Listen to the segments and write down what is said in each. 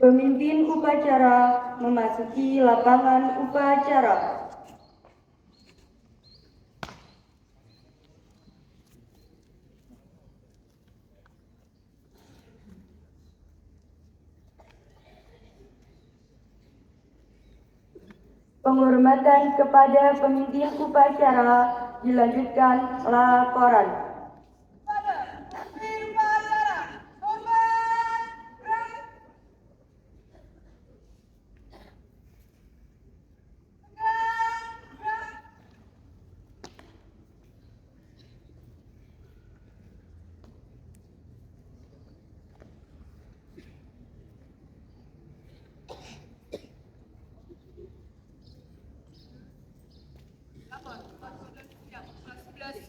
Pemimpin upacara memasuki lapangan upacara. Penghormatan kepada pemimpin upacara dilanjutkan laporan.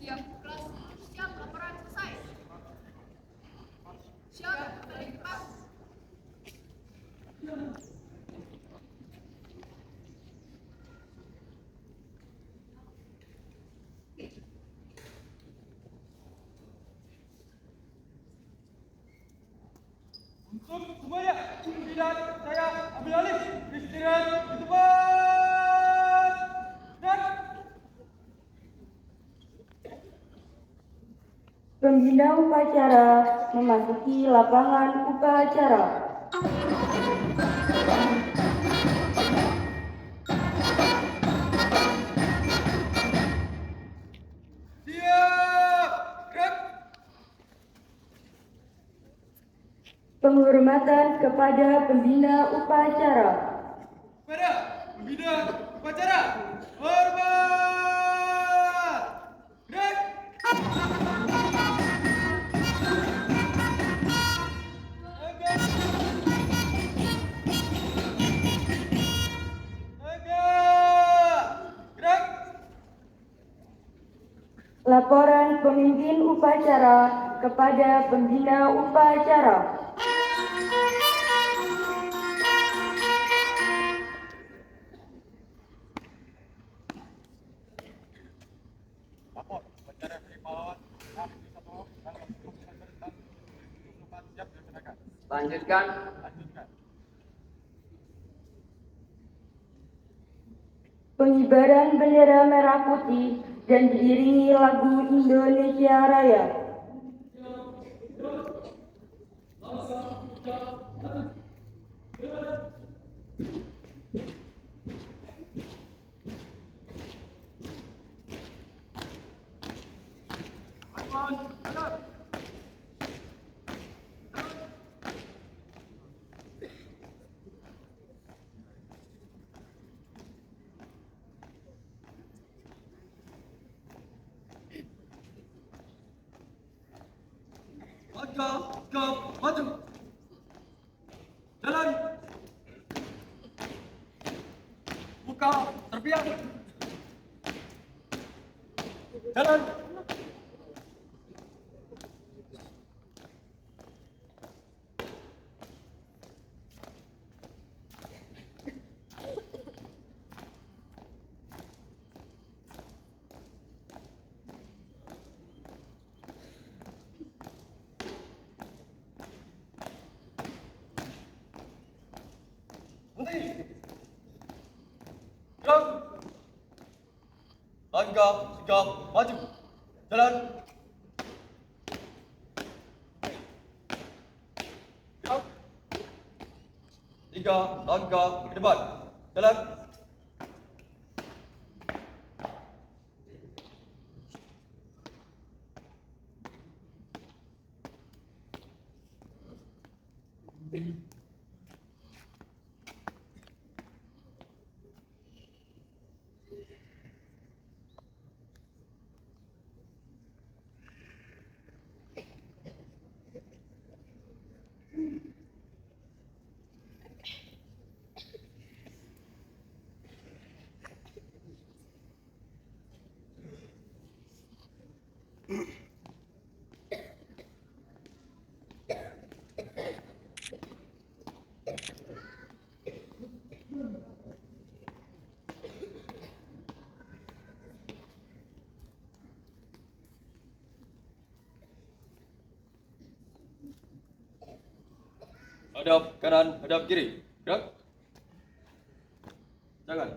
Siap, laporan selesai. Siap, balik pas. Untuk semuanya, pimpinan saya ambil alih. Istirahat di tempat. Dan Pembina upacara memasuki lapangan upacara. siap, gerak. Penghormatan kepada pembina upacara. Kepada pembina upacara, hormat. Gerak. Tegak. Tegak. Gerak. Laporan pemimpin upacara kepada pembina upacara. Lapor upacara dari pahlawan Hari 1 tanggal 10 Desember tahun 2024 siap dilaksanakan. Lanjutkan. Pengibaran bendera merah putih dan diiringi lagu Indonesia Raya. Langkah maju. Jalan. Buka terbiak. Jalan. Berhenti. Gerak. Langkah tegap maju. Jalan. Gerak. 3 langkah ke depan. Jalan. Hadap kanan, hadap kiri. Gerak. Jangan.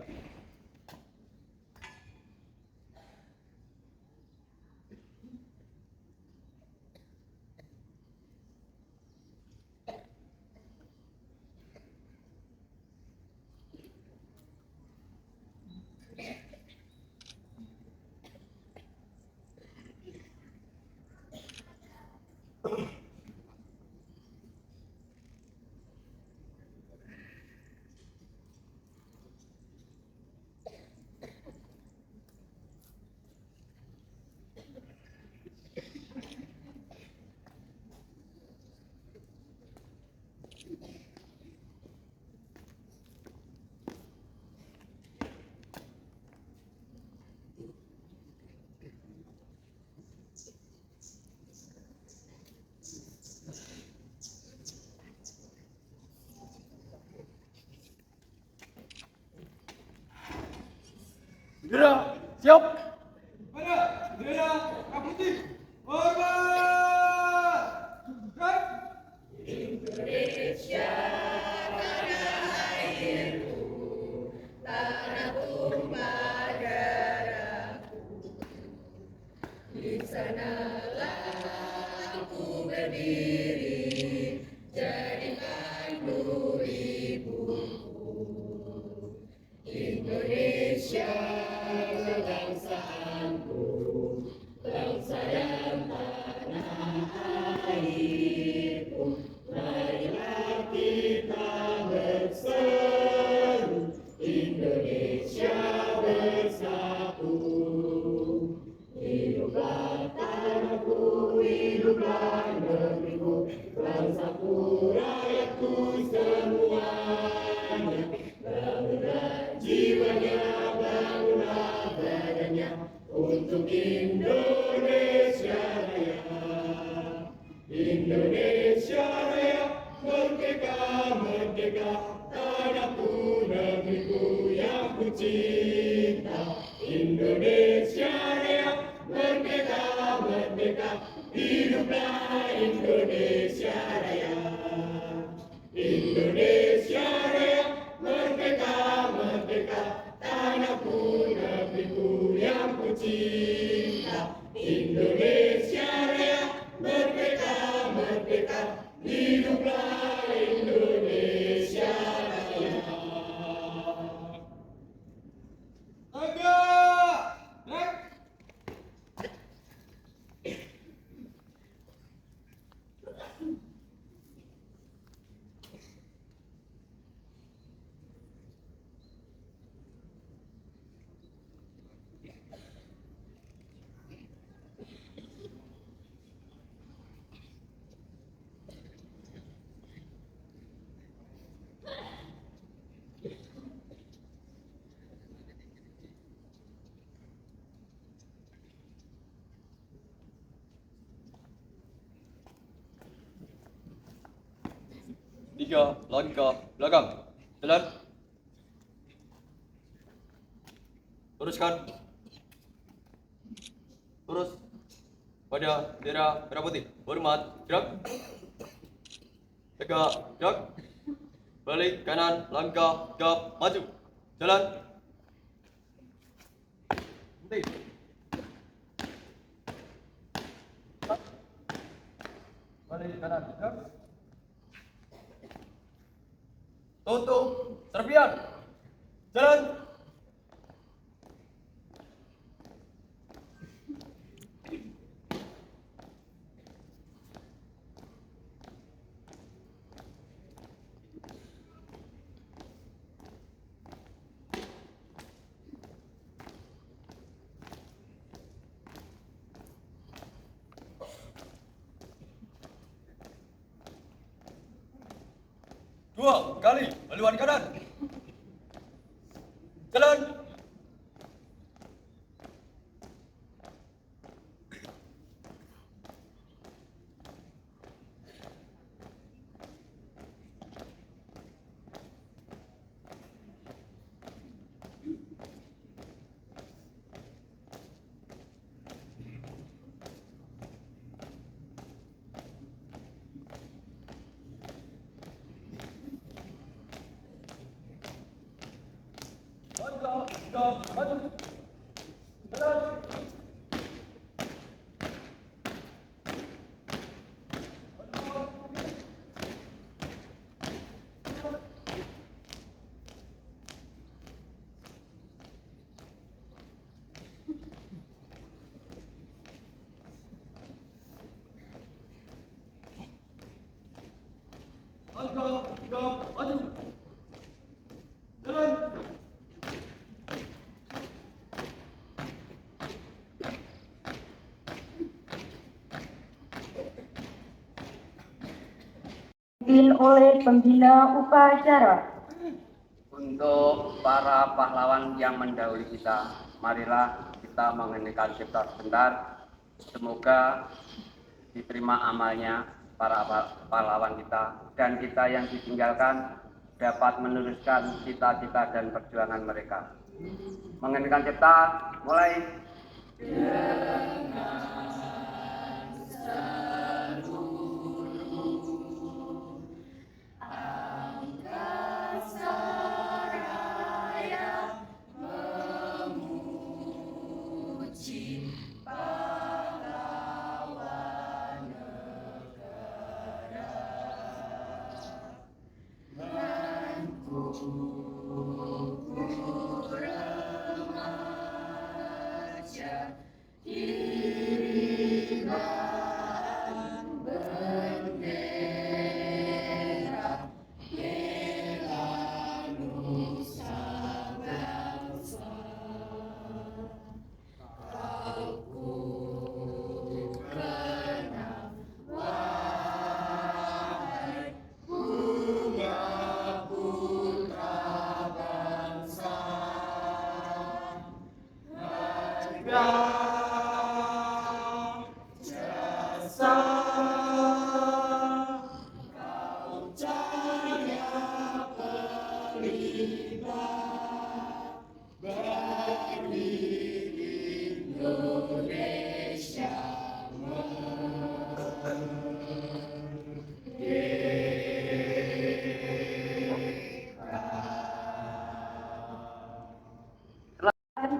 Gerak. Siap. Pada bendera merah putih. Hormat. Gerak. Indonesia Raya, merdeka, merdeka, tanahku, negeriku yang ku cinta. Indonesia Raya, merdeka, merdeka, hiduplah Indonesia Raya. Indonesia Raya, merdeka, merdeka, tanahku, negeriku yang ku cinta. Indonesia Raya, merdeka, merdeka, hiduplah Indonesia Raya. Tegak! Gerak! Tiga langkah belakang. Jalan. Luruskan. Lurus. Pada bendera merah putih. Hormat. Gerak. Tegak. Gerak. Balik kanan. Langkah. Gap. Maju. Jalan. Berhenti. Balik kanan. Gerak. Tutup. Serpian. Jalan. Dua kali haluan kanan. Jalan. Langkah maju. Jalan. Langkah 3 maju. Jalan. Dipimpin oleh pembina upacara. Untuk para pahlawan yang mendahului kita, marilah kita menghentikan cipta sebentar. Semoga diterima amalnya para pahlawan kita, dan kita yang ditinggalkan dapat meneruskan cita-cita dan perjuangan mereka. Menghentikan cipta, mulai.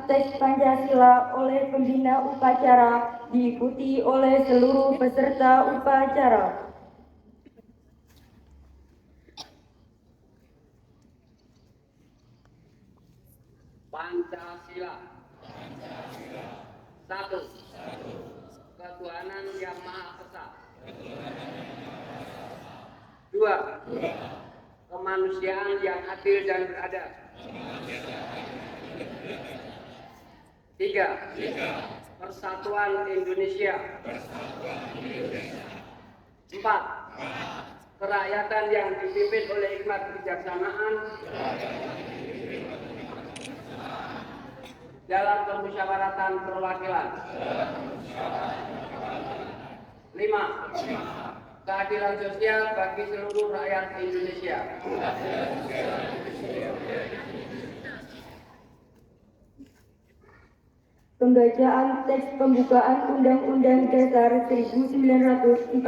Teks Pancasila oleh pembina upacara diikuti oleh seluruh peserta upacara. Pancasila. Satu. Ketuhanan yang Maha Esa. Dua. Kemanusiaan yang adil dan beradab. Tiga. Persatuan Indonesia. Empat. Kerakyatan yang dipimpin oleh hikmat kebijaksanaan dalam permusyawaratan perwakilan. 5. Keadilan sosial bagi seluruh rakyat Indonesia. Pembacaan teks pembukaan Undang-Undang Dasar 1945.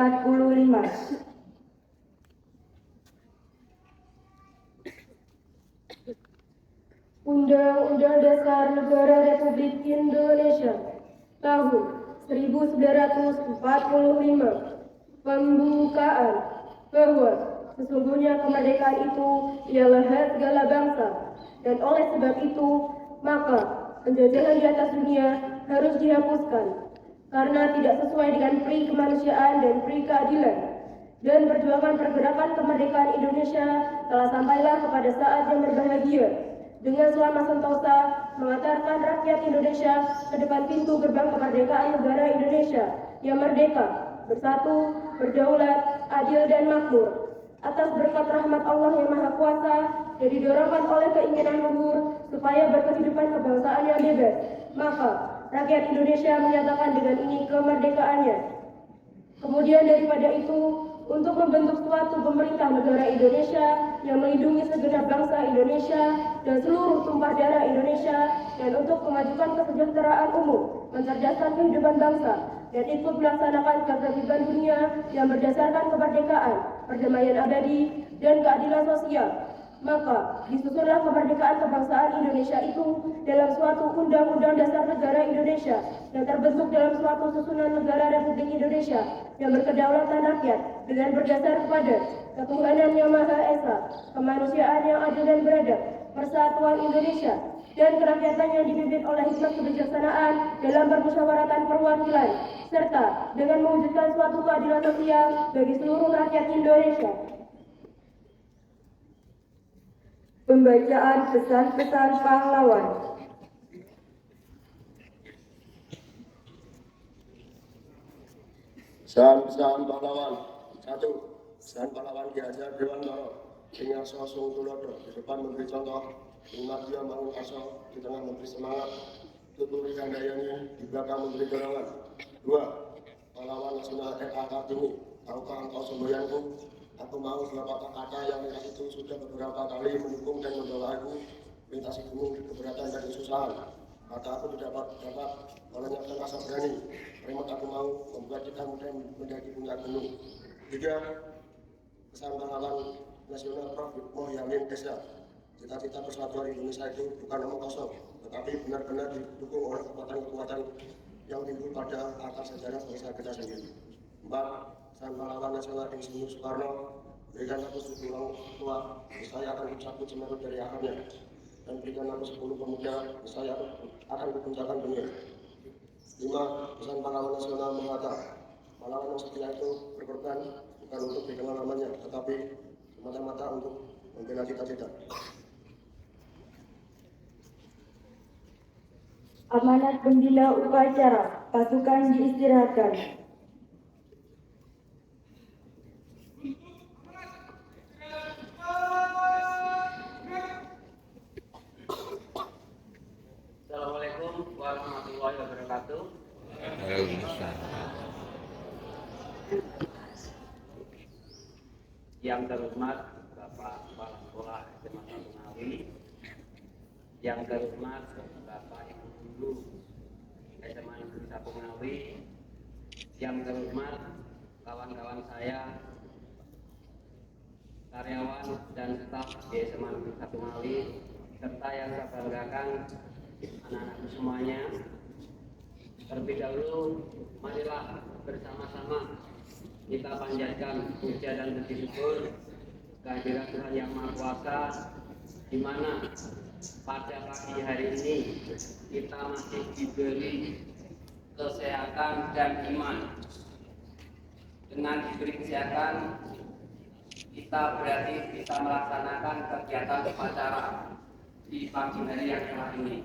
Undang-Undang Dasar Negara Republik Indonesia tahun 1945. Pembukaan bahwa sesungguhnya kemerdekaan itu ialah hak segala bangsa, dan oleh sebab itu maka penjajahan di atas dunia harus dihapuskan karena tidak sesuai dengan pri kemanusiaan dan pri keadilan, dan perjuangan pergerakan kemerdekaan Indonesia telah sampailah kepada saat yang berbahagia dengan selama sentosa mengantarkan rakyat Indonesia ke depan pintu gerbang kemerdekaan negara Indonesia yang merdeka, bersatu, berdaulat, adil dan makmur. Atas berkat rahmat Allah yang Maha Kuasa dan didorongkan oleh keinginan luhur supaya berkehidupan kebangsaan yang bebas, maka rakyat Indonesia menyatakan dengan ini kemerdekaannya. Kemudian daripada itu, untuk membentuk suatu pemerintah negara Indonesia yang melindungi segenap bangsa Indonesia dan seluruh tumpah darah Indonesia, dan untuk memajukan kesejahteraan umum, mencerdaskan kehidupan bangsa, dan ikut melaksanakan ketertiban dunia yang berdasarkan kemerdekaan, perdamaian abadi, dan keadilan sosial. Maka disusunlah kemerdekaan kebangsaan Indonesia itu dalam suatu Undang-Undang Dasar Negara Indonesia yang terbentuk dalam suatu susunan negara Republik Indonesia yang berkedaulatan rakyat dengan berdasar kepada ketuhanan yang Maha Esa, kemanusiaan yang adil dan beradab, persatuan Indonesia, dan kerakyatan yang dipimpin oleh hikmat kebijaksanaan dalam permusyawaratan perwakilan, serta dengan mewujudkan suatu keadilan sosial bagi seluruh rakyat Indonesia. Pembacaan pesan-pesan pahlawan. Pesan pahlawan. 1. Pesan pahlawan Ki Hajar Dewantara dengan sosok tulodo di depan memberi contoh, umat dia bangun aso di tengah memberi semangat, tuturi handayani di belakang memberi dorongan. 2. Pahlawan nasional RA Kartini, tahukah engkau semboyanku? Aku mau beberapa kata yang lintas itu sudah beberapa kali mendukung dan membawa aku melintasi gunung keberatan dan kesusahan. Maka aku tidak dapat melenyapkan rasa berani. Remote aku mau membuat kita mudah mendaki puncak gunung. 3. Pesan pahlawan nasional Prof. Mohyamin Desa. Cita-cita persatuan Indonesia itu bukan omong kosong, tetapi benar-benar didukung oleh kekuatan-kekuatan yang timbul pada akar sejarah bangsa kita sendiri. 4. Pesan pahlawan nasional Insinyur Soekarno, berikan aku 10 orang tua, saya akan mencabut Semeru dari akarnya, dan berikan aku 10 pemuda, saya akan kupuncakkan dunia. 5. Pesan pahlawan nasional Bung Hatta, pahlawan yang setia itu berkorban bukan untuk dikenal namanya, tetapi semata-mata untuk membela cita-cita. Amanat pembina upacara, pasukan diistirahatkan. Assalamualaikum warahmatullahi wabarakatuh. Yang terhormat Bapak Kepala Sekolah SMA 1 Ngawi, yang terhormat Bapak Ibu Guru SMA Negeri 1 Ngawi, yang terhormat kawan-kawan saya, karyawan dan staf di SMA Negeri 1 Ngawi, serta yang saya banggakan anak-anakku semuanya. Terlebih dahulu, marilah bersama-sama kita panjatkan puja dan puji syukur kehadirat Tuhan Yang Maha Kuasa, di mana pada pagi hari ini kita masih diberi kesehatan dan iman. Dengan diberi kesehatan, kita berarti bisa melaksanakan kegiatan upacara di pagi hari yang cerah ini.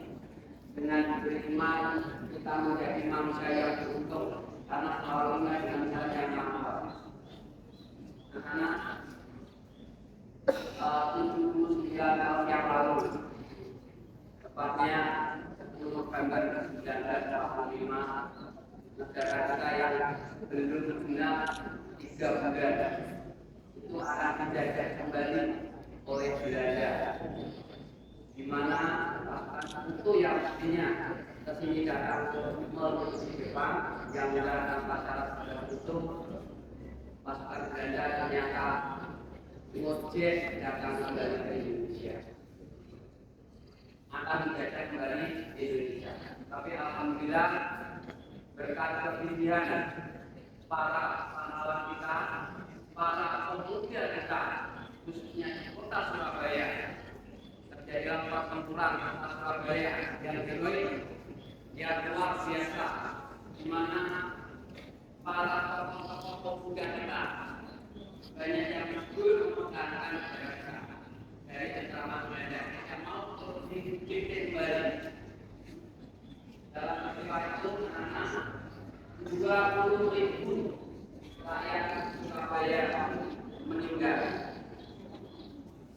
Dengan diberi iman, kita menjadi manusia yang beruntung karena awalnya dengan Tuhan Yang Maha Kuasa. Karena 79 tahun yang lalu, tepatnya 10 November 1945, negara kita yang belum genap 3 bulan itu akan dijajah kembali oleh Belanda, di mana itu yang pastinya kesini datang menuju Jepang yang menyatakan masyarakat pada tutup. Pasukan Belanda ternyata ngojek datang kembali ke Indonesia, akan dijajah kembali di Indonesia. Tapi alhamdulillah berkat kegigihan para pahlawan kita, para pemuda kita, khususnya di kota Surabaya, terjadilah pertempuran kota Surabaya yang heroik, yang luar biasa, di mana para tokoh-tokoh pemuda kita banyak yang berguru mengatakan dari ancaman Belanda yang mau terus dibikin kembali. Dalam peristiwa itu, anak 20.000 rakyat Surabaya meninggal,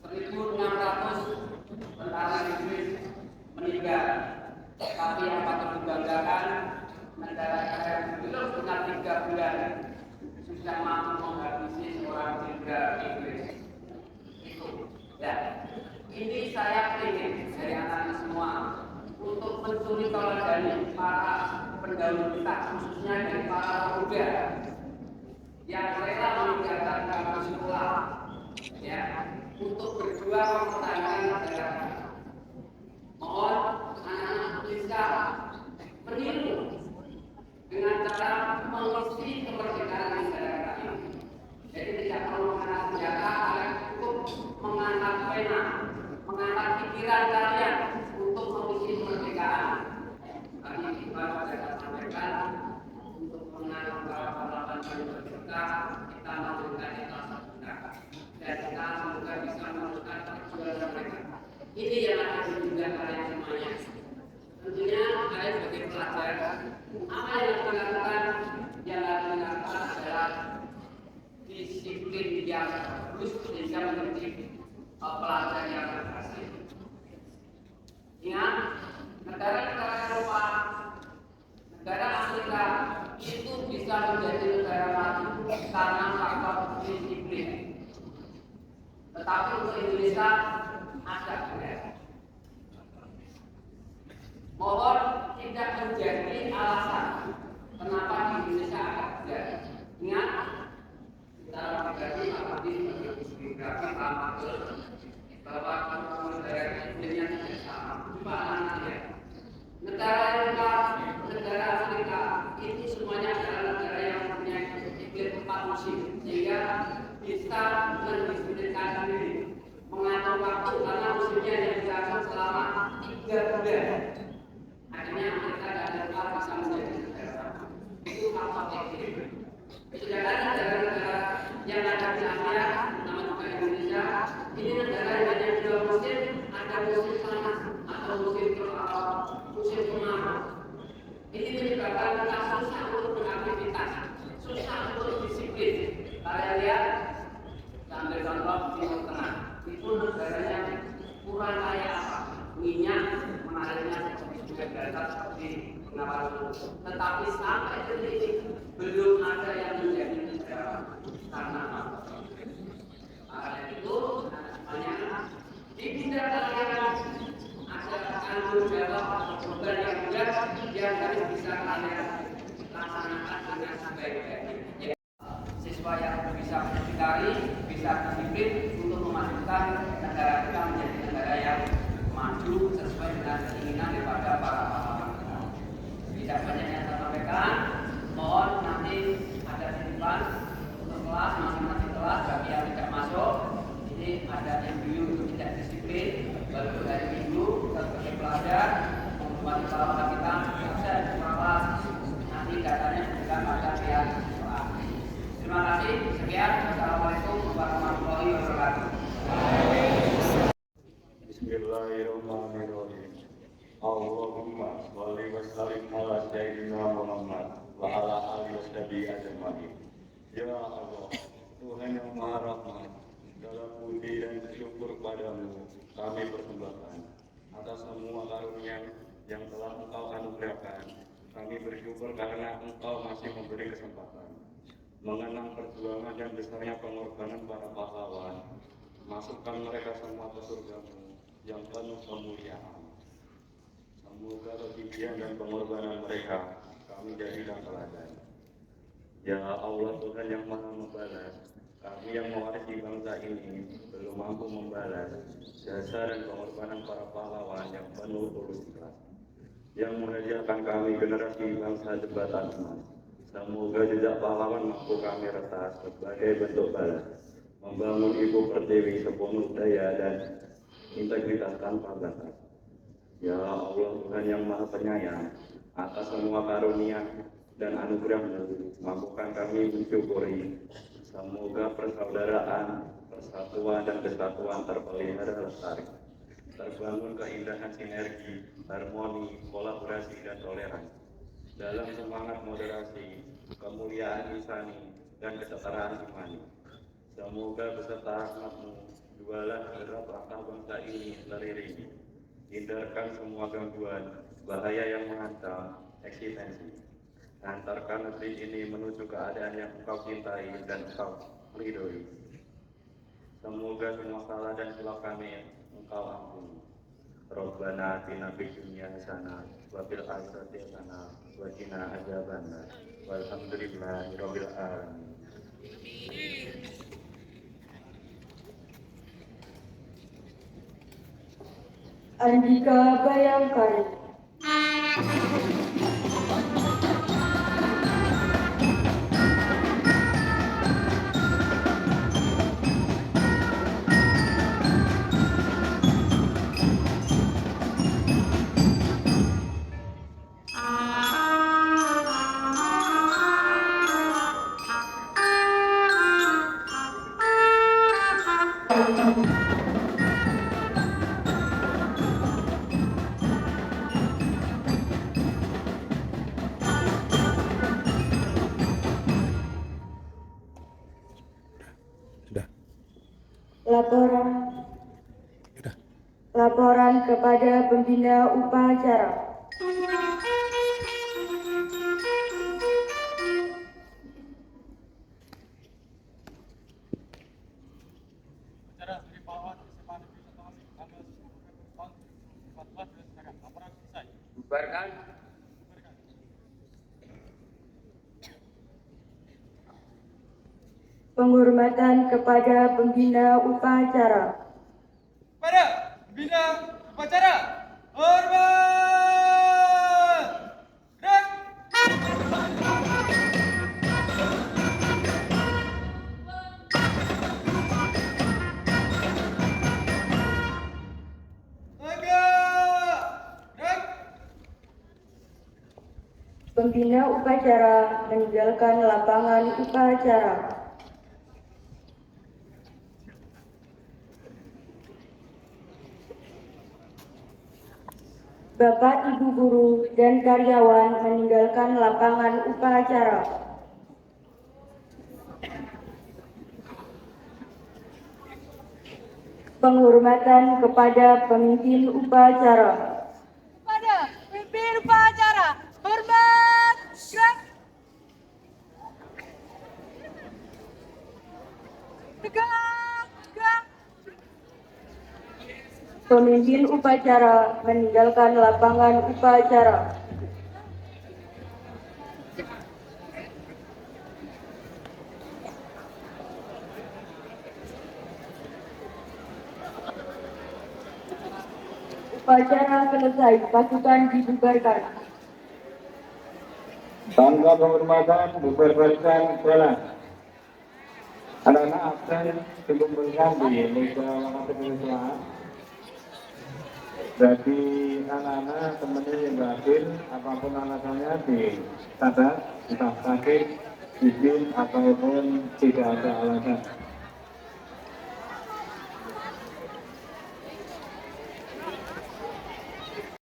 1.600 tentara Inggris meninggal. Tapi yang patut dibanggakan, negara kita yang belum genap 3 bulan sudah mampu menghabisi seorang jenderal Inggris. Ya, ini saya ingin dari anak semua untuk mencuri teladan para pendahulu kita, khususnya dari para pemuda yang rela meninggalkan kampus sekolah, ya, untuk berjuang pena mengangkat pikiran kalian untuk mengisi kemerdekaan. Kami baru dapat sampaikan untuk mengenang para pahlawan merdeka, kita memberikan etasan benar dan kita semoga bisa meneruskan perjuangan mereka. Ini yang akan ditunjukkan kalian semuanya. Tentunya kalian sebagai pelajar, apa yang dilakukan adalah disiplin yang terus sehingga menjadi pelajar yang berhasil. Ingat, negara-negara Eropa, negara Afrika itu bisa menjadi negara maju karena faktor disiplin. Tetapi untuk Indonesia ada berbeda. Mohon tidak menjadi alasan kenapa di Indonesia ada berbeda. Ingat, secara pribadi apalagi sebagai biografi bahwa negara Indonesia tidak sama. Cuma anaknya negara Eropa, negara Afrika itu semuanya adalah negara yang punya iklim 4 musim sehingga bisa mendisiplinkan diri mengatur waktu karena musimnya yang diatur selama 3 bulan. Akhirnya Amerika dan Eropa bisa menjadi negara itu faktor iklim. Sedangkan negara-negara yang ada di Asia, terutama juga Indonesia, ini negara yang hanya 2 musim, ada musim panas atau musim kemarau. Ini menyebabkan kita susah untuk beraktivitas, susah untuk disiplin. Kalian lihat, sambil contoh Timur Tengah, itu negaranya kurang kaya apa? Minyak, mengalirnya seperti juga dasar seperti Nawaru. Tetapi sampai detik ini belum ada yang menjadi negara karena apa? Karena itu, banyak di bidang kalian ada tanggung jawab beban yang berat yang harus bisa kalian laksanakan dengan sebaik-baiknya. Siswa yang bisa mencari, bisa disiplin untuk memajukan negara kita menjadi negara yang maju sesuai dengan keinginan daripada para pahlawan kita. Tidak banyak yang saya sampaikan. Mohon nanti ada titipan untuk kelas, masing-masing kelas bagi yang tidak masuk. Ini ada MBU untuk tidak disiplin. Baru dari minggu kita sebagai pelajar menghormati pahlawan kita. Saya kelas nanti datanya diberikan pada pihak sekolah. Terima kasih. Sekian. Assalamualaikum warahmatullahi wabarakatuh. Bismillahirrahmanirrahim. Allahumma sholli wa sallim ala sayyidina Muhammad wa ala alihi washabihi ajmain. Ya Allah, Tuhan yang Maha Rahman, segala puji dan syukur padamu kami persembahkan atas semua karunia yang telah Engkau anugerahkan. Kami bersyukur karena Engkau masih memberi kesempatan mengenang perjuangan dan besarnya pengorbanan para pahlawan. Masukkan mereka semua ke surga-Mu yang penuh kemuliaan. Semoga kegigihan dan pengorbanan mereka kami jadikan teladan. Ya Allah, Tuhan yang Maha Membalas, kami yang mewarisi bangsa ini belum mampu membalas jasa dan pengorbanan para pahlawan yang penuh tulus ikhlas, yang mengajarkan kami generasi bangsa jembatan emas. Semoga jejak pahlawan mampu kami retas sebagai bentuk balas, membangun Ibu Pertiwi sepenuh daya dan integritas tanpa batas. Ya Allah, Tuhan yang Maha Penyayang, atas semua karunia dan anugerah-Mu, mampukan kami mensyukuri. Semoga persaudaraan, persatuan dan kesatuan terpelihara lestari, terbangun keindahan sinergi, harmoni, kolaborasi dan toleransi dalam semangat moderasi, kemuliaan insani dan kesetaraan imani. Semoga beserta rahmat-Mu jualan gerak langkah bangsa ini teriringi. Hindarkan semua gangguan, bahaya yang mengancam eksistensi. Antarkan negeri ini menuju keadaan yang Engkau cintai dan Engkau ridhoi. Semoga semua salah dan silap kami Engkau ampuni. Rabbana atina fid dunya hasanah wa fil akhirati hasanah wa qina adzabannar. Walhamdulillahirabbil alamin. Andika Bayangkari. Laporan kepada pembina upacara. Bubarkan. Penghormatan kepada pembina upacara. Pada bina upacara, hormat. Gerak. Tegak. Gerak. Pembina upacara meninggalkan lapangan upacara. Bapak, Ibu guru dan karyawan meninggalkan lapangan upacara. Penghormatan kepada pemimpin upacara. Pada pemimpin upacara, hormat. Gerak. Tegak. Gerak. Pemimpin upacara meninggalkan lapangan upacara. Upacara selesai, pasukan dibubarkan. Tanda penghormatan bubarkan jalan. Anak-anak absen dikumpulkan di meja lokasi pengusahaan. Jadi anak-anak temennya yang hadir, apapun alasannya dicatat, entah sakit, izin ataupun tidak ada alasan.